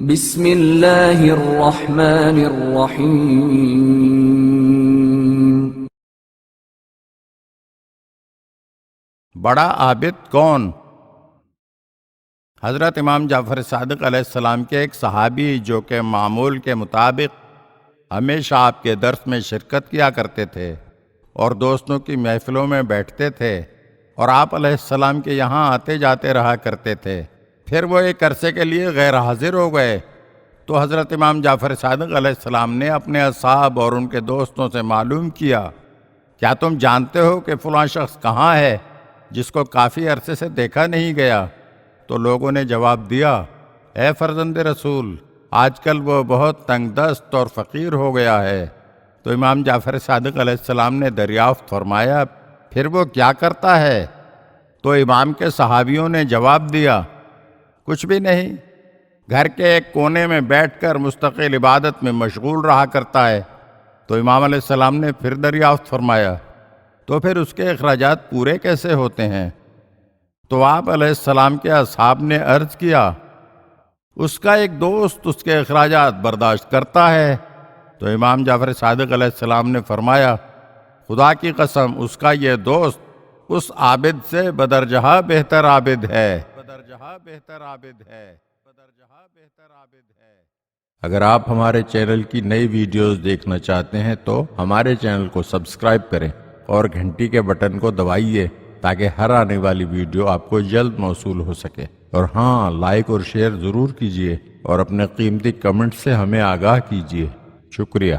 بسم اللہ الرحمن الرحیم۔ بڑا عابد کون؟ حضرت امام جعفر صادق علیہ السلام کے ایک صحابی جو کہ معمول کے مطابق ہمیشہ آپ کے درس میں شرکت کیا کرتے تھے اور دوستوں کی محفلوں میں بیٹھتے تھے اور آپ علیہ السلام کے یہاں آتے جاتے رہا کرتے تھے، پھر وہ ایک عرصے کے لیے غیر حاضر ہو گئے تو حضرت امام جعفر صادق علیہ السلام نے اپنے اصحاب اور ان کے دوستوں سے معلوم کیا، کیا تم جانتے ہو کہ فلاں شخص کہاں ہے جس کو کافی عرصے سے دیکھا نہیں گیا؟ تو لوگوں نے جواب دیا، اے فرزند رسول، آج کل وہ بہت تنگ دست اور فقیر ہو گیا ہے۔ تو امام جعفر صادق علیہ السلام نے دریافت فرمایا، پھر وہ کیا کرتا ہے؟ تو امام کے صحابیوں نے جواب دیا، کچھ بھی نہیں، گھر کے ایک کونے میں بیٹھ کر مستقل عبادت میں مشغول رہا کرتا ہے۔ تو امام علیہ السلام نے پھر دریافت فرمایا، تو پھر اس کے اخراجات پورے کیسے ہوتے ہیں؟ تو آپ علیہ السلام کے اصحاب نے عرض کیا، اس کا ایک دوست اس کے اخراجات برداشت کرتا ہے۔ تو امام جعفر صادق علیہ السلام نے فرمایا، خدا کی قسم، اس کا یہ دوست اس عابد سے بدرجہ بہتر عابد ہے۔ اگر آپ ہمارے چینل کی نئی ویڈیوز دیکھنا چاہتے ہیں تو ہمارے چینل کو سبسکرائب کریں اور گھنٹی کے بٹن کو دبائیے تاکہ ہر آنے والی ویڈیو آپ کو جلد موصول ہو سکے، اور ہاں، لائک اور شیئر ضرور کیجیے اور اپنے قیمتی کمنٹ سے ہمیں آگاہ کیجیے۔ شکریہ۔